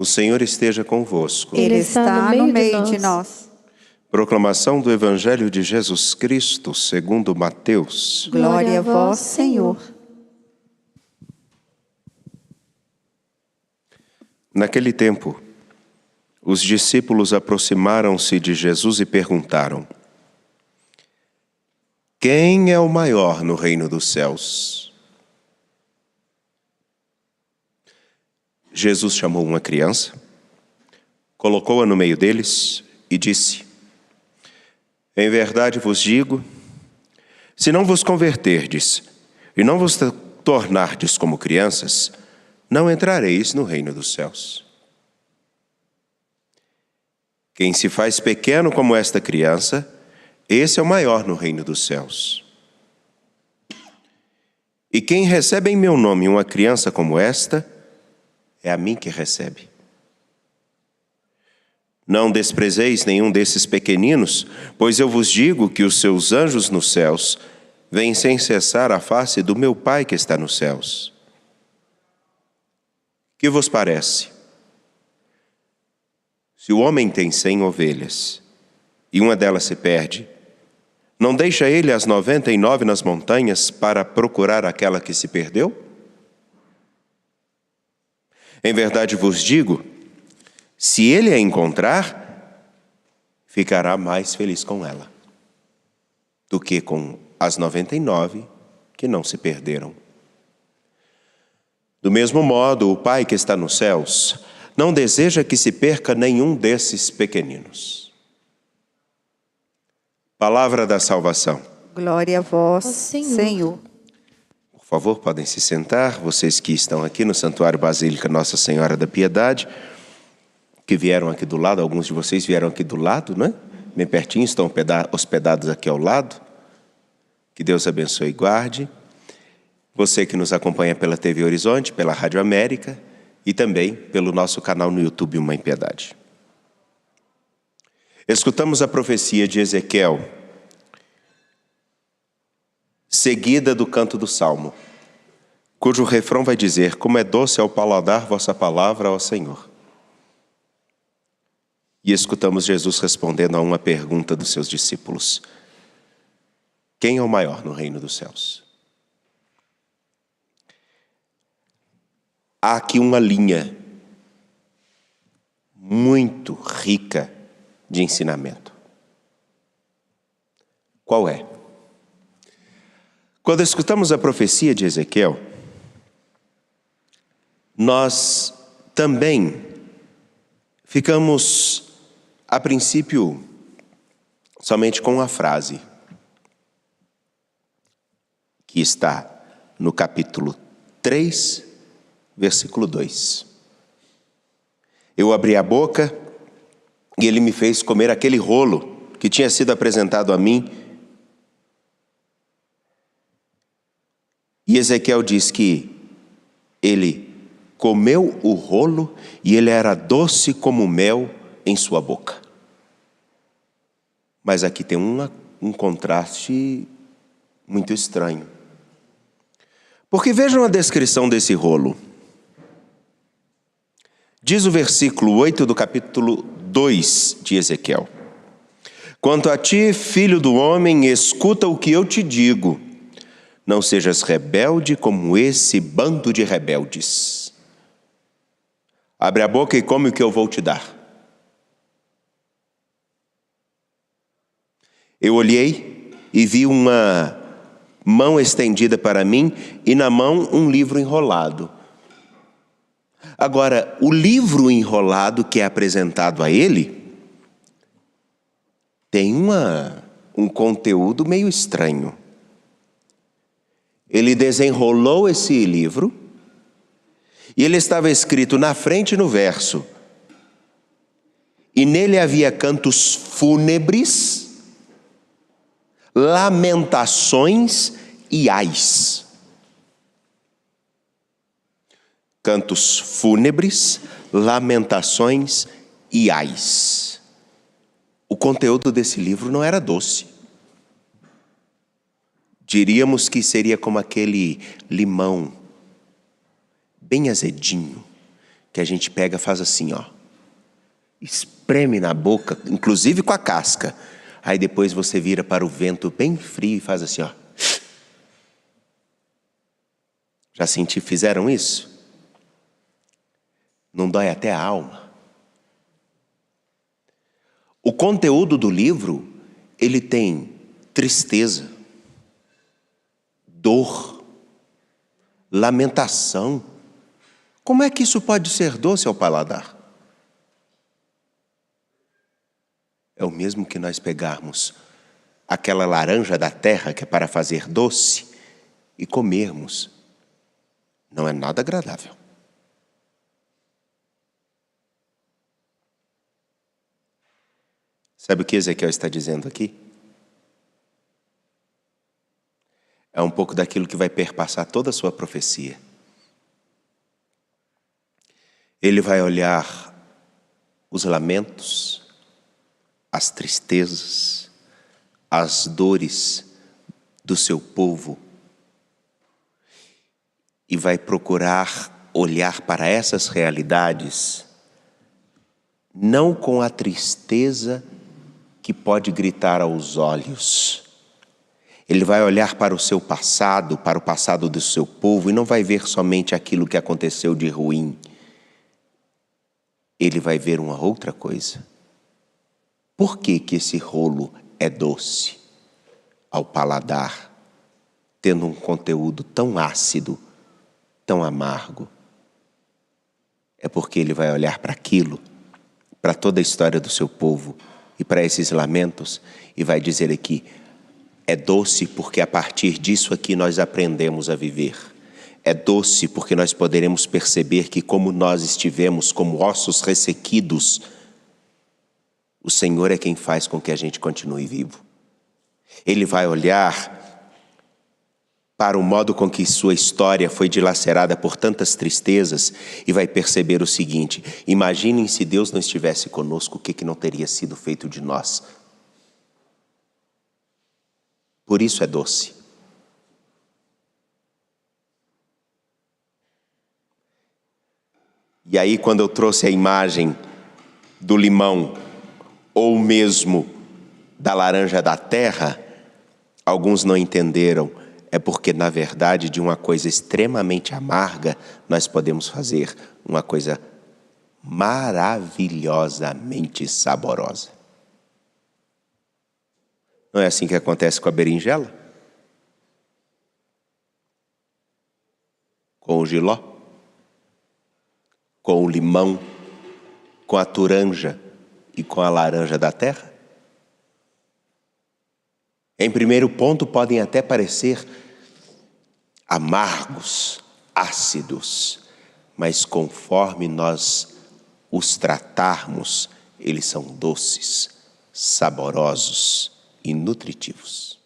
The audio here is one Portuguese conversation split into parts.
O Senhor esteja convosco. Ele está no meio de nós. Proclamação do Evangelho de Jesus Cristo, segundo Mateus. Glória a vós, Senhor. Naquele tempo, os discípulos aproximaram-se de Jesus e perguntaram: quem é o maior no reino dos céus? Jesus chamou uma criança, colocou-a no meio deles e disse: em verdade vos digo, se não vos converterdes e não vos tornardes como crianças, não entrareis no reino dos céus. Quem se faz pequeno como esta criança, esse é o maior no reino dos céus. E quem recebe em meu nome uma criança como esta, é a mim que recebe. Não desprezeis nenhum desses pequeninos, pois eu vos digo que os seus anjos nos céus vêm sem cessar a face do meu Pai que está nos céus. Que vos parece? Se o homem tem 100 ovelhas e uma delas se perde, não deixa ele as 99 nas montanhas para procurar aquela que se perdeu? Em verdade vos digo, se ele a encontrar, ficará mais feliz com ela do que com as 99 que não se perderam. Do mesmo modo, o Pai que está nos céus não deseja que se perca nenhum desses pequeninos. Palavra da salvação. Glória a vós, Senhor. Por favor, podem se sentar, vocês que estão aqui no Santuário Basílica Nossa Senhora da Piedade, que vieram aqui do lado, alguns de vocês vieram aqui do lado, né? Bem pertinho, estão hospedados aqui ao lado. Que Deus abençoe e guarde. Você que nos acompanha pela TV Horizonte, pela Rádio América e também pelo nosso canal no YouTube Mãe Piedade. Escutamos a profecia de Ezequiel, seguida do canto do Salmo, cujo refrão vai dizer: como é doce ao paladar vossa palavra, ó Senhor. E escutamos Jesus respondendo a uma pergunta dos seus discípulos: quem é o maior no reino dos céus? Há aqui uma linha muito rica de ensinamento. Qual é? Quando escutamos a profecia de Ezequiel, nós também ficamos, a princípio, somente com uma frase que está no capítulo 3, versículo 2. Eu abri a boca e ele me fez comer aquele rolo que tinha sido apresentado a mim. E Ezequiel diz que ele comeu o rolo e ele era doce como mel em sua boca. Mas aqui tem um contraste muito estranho. Porque vejam a descrição desse rolo. Diz o versículo 8 do capítulo 2 de Ezequiel: quanto a ti, filho do homem, escuta o que eu te digo. Não sejas rebelde como esse bando de rebeldes. Abre a boca e come o que eu vou te dar. Eu olhei e vi uma mão estendida para mim e na mão um livro enrolado. Agora, o livro enrolado que é apresentado a ele tem um conteúdo meio estranho. Ele desenrolou esse livro e ele estava escrito na frente no verso. E nele havia cantos fúnebres, lamentações e ais. Cantos fúnebres, lamentações e ais. O conteúdo desse livro não era doce. Diríamos que seria como aquele limão bem azedinho que a gente pega, faz assim, ó. Espreme na boca, inclusive com a casca. Aí depois você vira para o vento bem frio e faz assim, ó. Já fizeram isso? Não dói até a alma. O conteúdo do livro, ele tem tristeza, dor, lamentação. Como é que isso pode ser doce ao paladar? É o mesmo que nós pegarmos aquela laranja da terra que é para fazer doce e comermos. Não é nada agradável. Sabe o que Ezequiel está dizendo aqui? É um pouco daquilo que vai perpassar toda a sua profecia. Ele vai olhar os lamentos, as tristezas, as dores do seu povo e vai procurar olhar para essas realidades não com a tristeza que pode gritar aos olhos. Ele vai olhar para o seu passado, para o passado do seu povo e não vai ver somente aquilo que aconteceu de ruim. Ele vai ver uma outra coisa. Por que que esse rolo é doce ao paladar, tendo um conteúdo tão ácido, tão amargo? É porque ele vai olhar para aquilo, para toda a história do seu povo e para esses lamentos e vai dizer aqui, é doce porque a partir disso aqui nós aprendemos a viver. É doce porque nós poderemos perceber que como nós estivemos como ossos ressequidos, o Senhor é quem faz com que a gente continue vivo. Ele vai olhar para o modo com que sua história foi dilacerada por tantas tristezas e vai perceber o seguinte, imaginem se Deus não estivesse conosco, o que não teria sido feito de nós. Por isso é doce. E aí quando eu trouxe a imagem do limão ou mesmo da laranja da terra, alguns não entenderam. É porque, na verdade, de uma coisa extremamente amarga, nós podemos fazer uma coisa maravilhosamente saborosa. Não é assim que acontece com a berinjela? Com o jiló? Com o limão? Com a turanja e com a laranja da terra? Em primeiro ponto, podem até parecer amargos, ácidos, mas conforme nós os tratarmos, eles são doces, saborosos e nutritivos.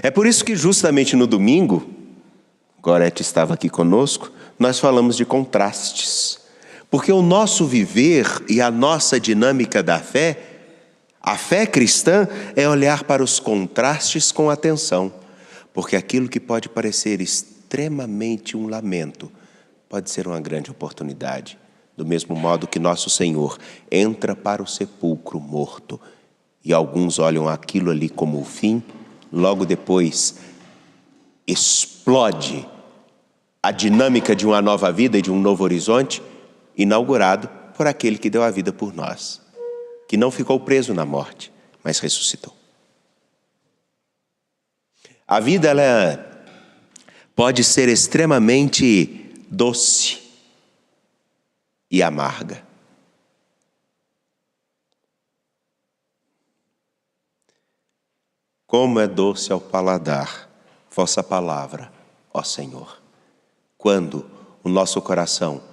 É por isso que justamente no domingo, Gorete estava aqui conosco, nós falamos de contrastes, porque o nosso viver e a nossa dinâmica da fé, a fé cristã é olhar para os contrastes com atenção, porque aquilo que pode parecer extremamente um lamento, pode ser uma grande oportunidade. Do mesmo modo que nosso Senhor entra para o sepulcro morto, e alguns olham aquilo ali como o fim, logo depois explode a dinâmica de uma nova vida e de um novo horizonte, inaugurado por aquele que deu a vida por nós, que não ficou preso na morte, mas ressuscitou. A vida, ela pode ser extremamente doce e amarga. Como é doce ao paladar vossa palavra, ó Senhor. Quando o nosso coração,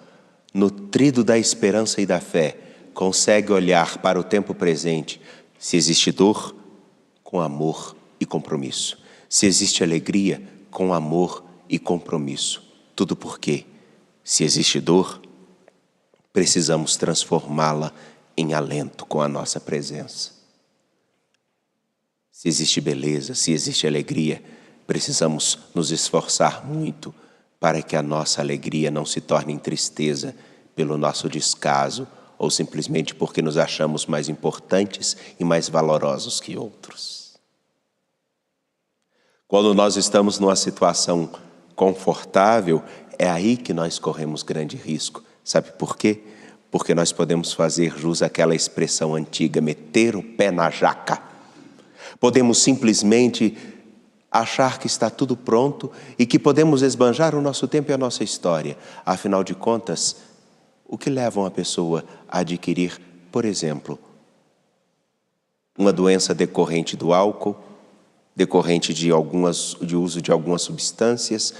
nutrido da esperança e da fé, consegue olhar para o tempo presente, se existe dor, com amor e compromisso. Se existe alegria, com amor e compromisso. Tudo porque, se existe dor, precisamos transformá-la em alento com a nossa presença. Se existe beleza, se existe alegria, precisamos nos esforçar muito para que a nossa alegria não se torne em tristeza pelo nosso descaso ou simplesmente porque nos achamos mais importantes e mais valorosos que outros. Quando nós estamos numa situação confortável, é aí que nós corremos grande risco. Sabe por quê? Porque nós podemos fazer jus àquela expressão antiga, meter o pé na jaca. Podemos simplesmente achar que está tudo pronto e que podemos esbanjar o nosso tempo e a nossa história. Afinal de contas, o que leva uma pessoa a adquirir, por exemplo, uma doença decorrente do álcool, decorrente de uso de algumas substâncias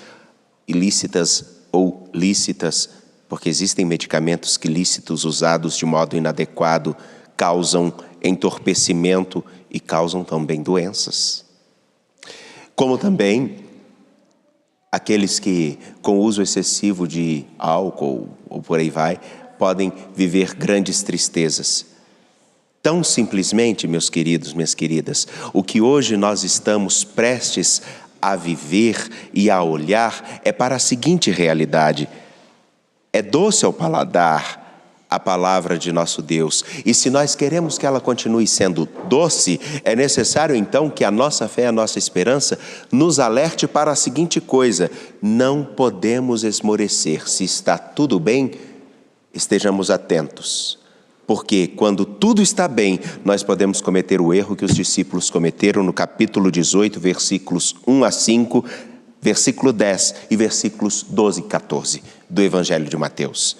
ilícitas ou lícitas, porque existem medicamentos que lícitos usados de modo inadequado causam entorpecimento e causam também doenças. Como também aqueles que, com o uso excessivo de álcool ou por aí vai, podem viver grandes tristezas. Tão simplesmente, meus queridos, minhas queridas, o que hoje nós estamos prestes a viver e a olhar é para a seguinte realidade: é doce ao paladar a palavra de nosso Deus, e se nós queremos que ela continue sendo doce, é necessário então que a nossa fé, a nossa esperança nos alerte para a seguinte coisa: não podemos esmorecer. Se está tudo bem, estejamos atentos, porque quando tudo está bem, nós podemos cometer o erro que os discípulos cometeram no capítulo 18, versículos 1 a 5, versículo 10 e versículos 12 e 14 do Evangelho de Mateus.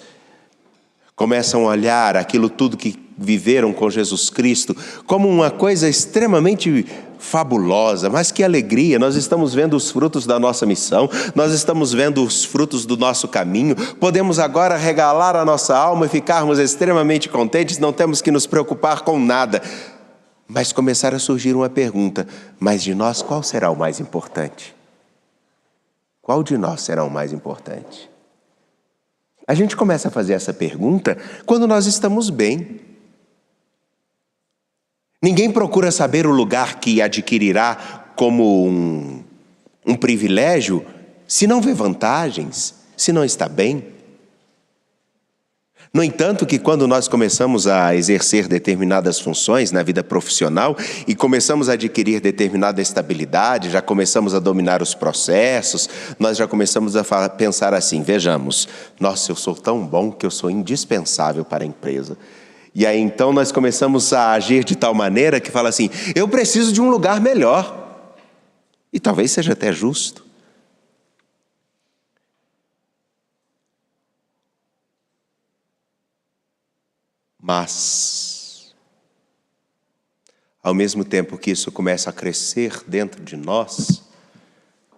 Começam a olhar aquilo tudo que viveram com Jesus Cristo como uma coisa extremamente fabulosa, mas que alegria, nós estamos vendo os frutos da nossa missão, nós estamos vendo os frutos do nosso caminho, podemos agora regalar a nossa alma e ficarmos extremamente contentes, não temos que nos preocupar com nada. Mas começar a surgir uma pergunta: mas de nós qual será o mais importante? Qual de nós será o mais importante? A gente começa a fazer essa pergunta quando nós estamos bem. Ninguém procura saber o lugar que adquirirá como um privilégio se não vê vantagens, se não está bem. No entanto, que quando nós começamos a exercer determinadas funções na vida profissional e começamos a adquirir determinada estabilidade, já começamos a dominar os processos, nós já começamos a pensar assim: vejamos, nossa, eu sou tão bom que eu sou indispensável para a empresa. E aí então nós começamos a agir de tal maneira que fala assim: eu preciso de um lugar melhor. E talvez seja até justo. Mas, ao mesmo tempo que isso começa a crescer dentro de nós,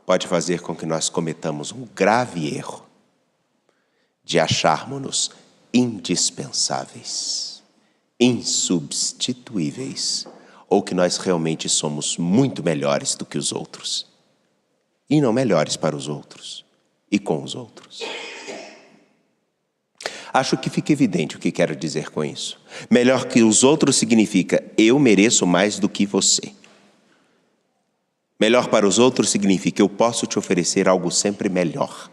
pode fazer com que nós cometamos um grave erro de acharmos-nos indispensáveis, insubstituíveis, ou que nós realmente somos muito melhores do que os outros, e não melhores para os outros e com os outros. Acho que fica evidente o que quero dizer com isso. Melhor que os outros significa eu mereço mais do que você. Melhor para os outros significa eu posso te oferecer algo sempre melhor.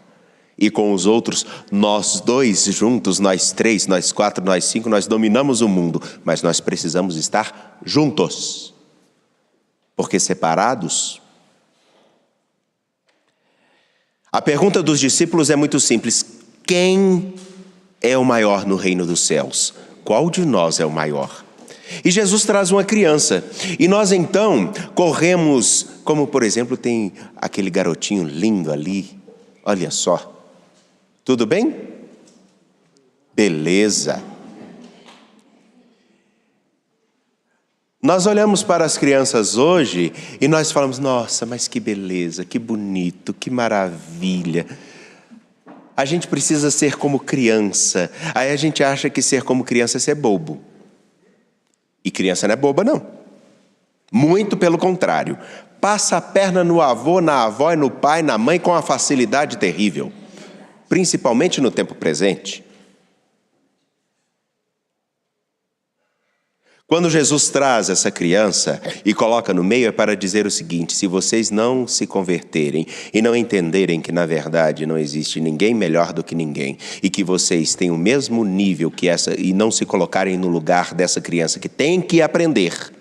E com os outros, nós dois juntos, nós três, nós quatro, nós cinco, nós dominamos o mundo, mas nós precisamos estar juntos. Porque separados... A pergunta dos discípulos é muito simples: quem é o maior no reino dos céus? Qual de nós é o maior? E Jesus traz uma criança. E nós então corremos, como por exemplo tem aquele garotinho lindo ali. Olha só. Tudo bem? Beleza. Nós olhamos para as crianças hoje e nós falamos: nossa, mas que beleza, que bonito, que maravilha. A gente precisa ser como criança. Aí a gente acha que ser como criança é ser bobo. E criança não é boba, não. Muito pelo contrário. Passa a perna no avô, na avó e no pai, na mãe com uma facilidade terrível. Principalmente no tempo presente. Quando Jesus traz essa criança e coloca no meio, é para dizer o seguinte: se vocês não se converterem e não entenderem que, na verdade, não existe ninguém melhor do que ninguém, e que vocês têm o mesmo nível que essa, e não se colocarem no lugar dessa criança que tem que aprender,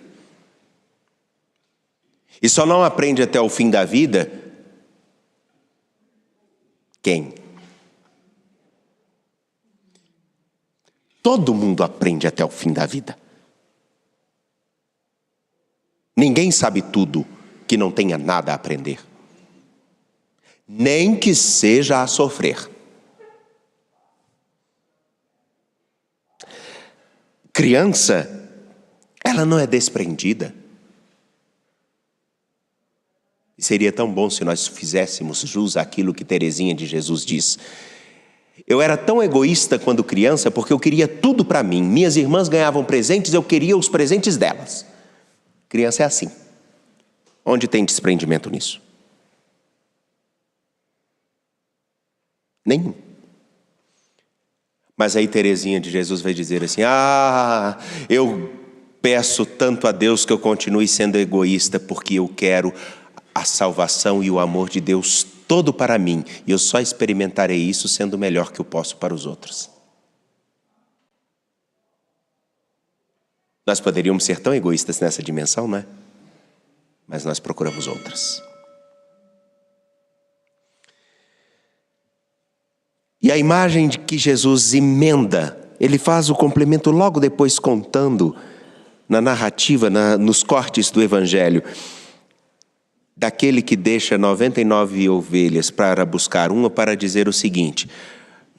e só não aprende até o fim da vida, quem? Todo mundo aprende até o fim da vida. Ninguém sabe tudo que não tenha nada a aprender, nem que seja a sofrer. Criança, ela não é desprendida. E seria tão bom se nós fizéssemos jus àquilo que Teresinha de Jesus diz. Eu era tão egoísta quando criança porque eu queria tudo para mim. Minhas irmãs ganhavam presentes, eu queria os presentes delas. Criança é assim. Onde tem desprendimento nisso? Nenhum. Mas aí Teresinha de Jesus vai dizer assim: eu peço tanto a Deus que eu continue sendo egoísta porque eu quero a salvação e o amor de Deus todo para mim, e eu só experimentarei isso sendo o melhor que eu posso para os outros. Nós poderíamos ser tão egoístas nessa dimensão, não é? Mas nós procuramos outras. E a imagem de que Jesus emenda, ele faz o complemento logo depois contando na narrativa, nos cortes do Evangelho, daquele que deixa 99 ovelhas para buscar uma, para dizer o seguinte: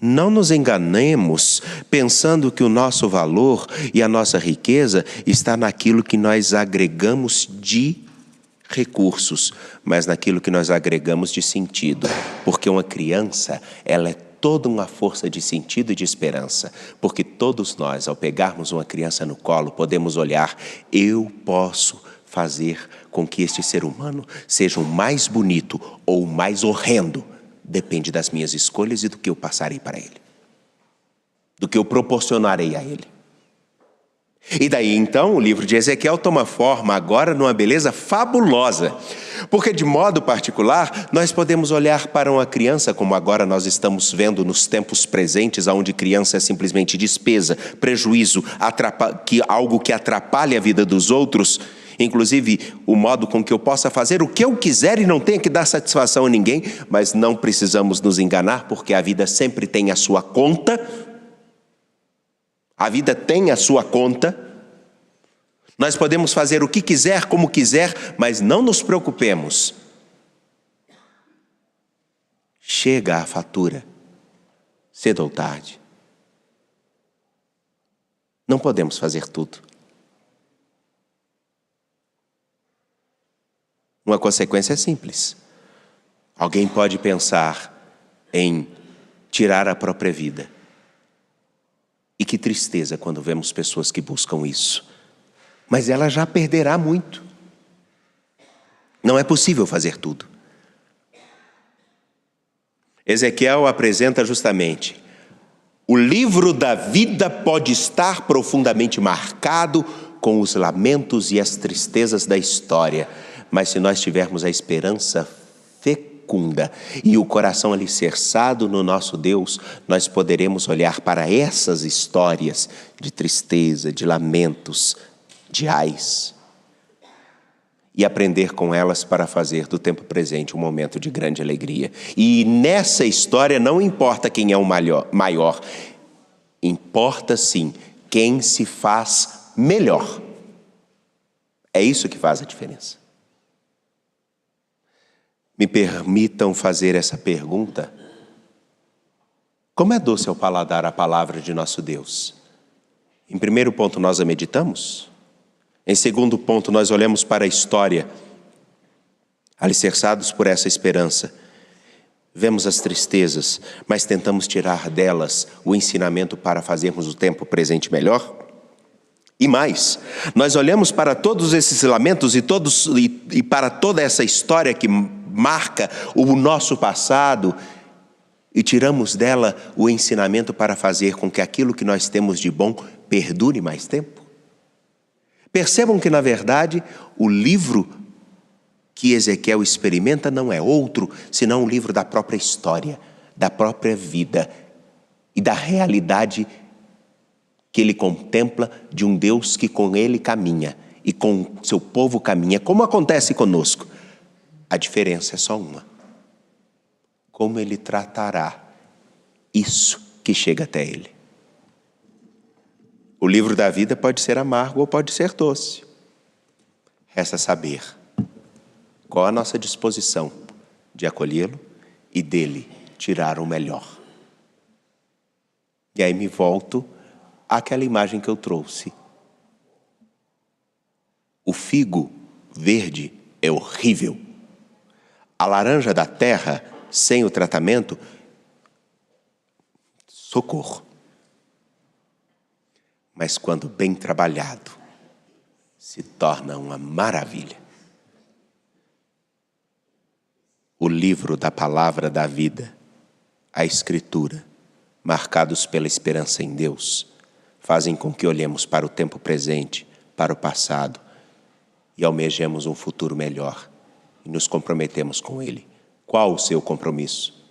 não nos enganemos pensando que o nosso valor e a nossa riqueza está naquilo que nós agregamos de recursos, mas naquilo que nós agregamos de sentido. Porque uma criança, ela é toda uma força de sentido e de esperança. Porque todos nós, ao pegarmos uma criança no colo, podemos olhar: eu posso fazer com que este ser humano seja o mais bonito ou o mais horrendo. Depende das minhas escolhas e do que eu passarei para ele, do que eu proporcionarei a ele. E daí então o livro de Ezequiel toma forma agora numa beleza fabulosa, porque de modo particular nós podemos olhar para uma criança, como agora nós estamos vendo nos tempos presentes, onde criança é simplesmente despesa, prejuízo, algo que atrapalha a vida dos outros. Inclusive, o modo com que eu possa fazer o que eu quiser e não tenha que dar satisfação a ninguém, mas não precisamos nos enganar, porque a vida sempre tem a sua conta. A vida tem a sua conta. Nós podemos fazer o que quiser, como quiser, mas não nos preocupemos. Chega a fatura, cedo ou tarde. Não podemos fazer tudo. Uma consequência é simples. Alguém pode pensar em tirar a própria vida. E que tristeza quando vemos pessoas que buscam isso. Mas ela já perderá muito. Não é possível fazer tudo. Ezequiel apresenta justamente: o livro da vida pode estar profundamente marcado com os lamentos e as tristezas da história, mas se nós tivermos a esperança fecunda e o coração alicerçado no nosso Deus, nós poderemos olhar para essas histórias de tristeza, de lamentos, de ais, e aprender com elas para fazer do tempo presente um momento de grande alegria. E nessa história não importa quem é o maior, importa sim quem se faz melhor. É isso que faz a diferença. Me permitam fazer essa pergunta: como é doce ao paladar a palavra de nosso Deus? Em primeiro ponto, nós a meditamos. Em segundo ponto, nós olhamos para a história, alicerçados por essa esperança. Vemos as tristezas, mas tentamos tirar delas o ensinamento para fazermos o tempo presente melhor. E mais, nós olhamos para todos esses lamentos e para toda essa história que marca o nosso passado e tiramos dela o ensinamento para fazer com que aquilo que nós temos de bom perdure mais tempo. Percebam que, na verdade, o livro que Ezequiel experimenta não é outro, senão um livro da própria história, da própria vida e da realidade que ele contempla de um Deus que com ele caminha e com seu povo caminha, como acontece conosco. A diferença é só uma: como ele tratará isso que chega até ele. O livro da vida pode ser amargo ou pode ser doce. Resta saber qual a nossa disposição de acolhê-lo e dele tirar o melhor. E aí me volto àquela imagem que eu trouxe. O figo verde é horrível. A laranja da terra, sem o tratamento, socorro. Mas quando bem trabalhado, se torna uma maravilha. O livro da palavra da vida, a Escritura, marcados pela esperança em Deus, fazem com que olhemos para o tempo presente, para o passado, e almejemos um futuro melhor, e nos comprometemos com Ele. Qual o seu compromisso?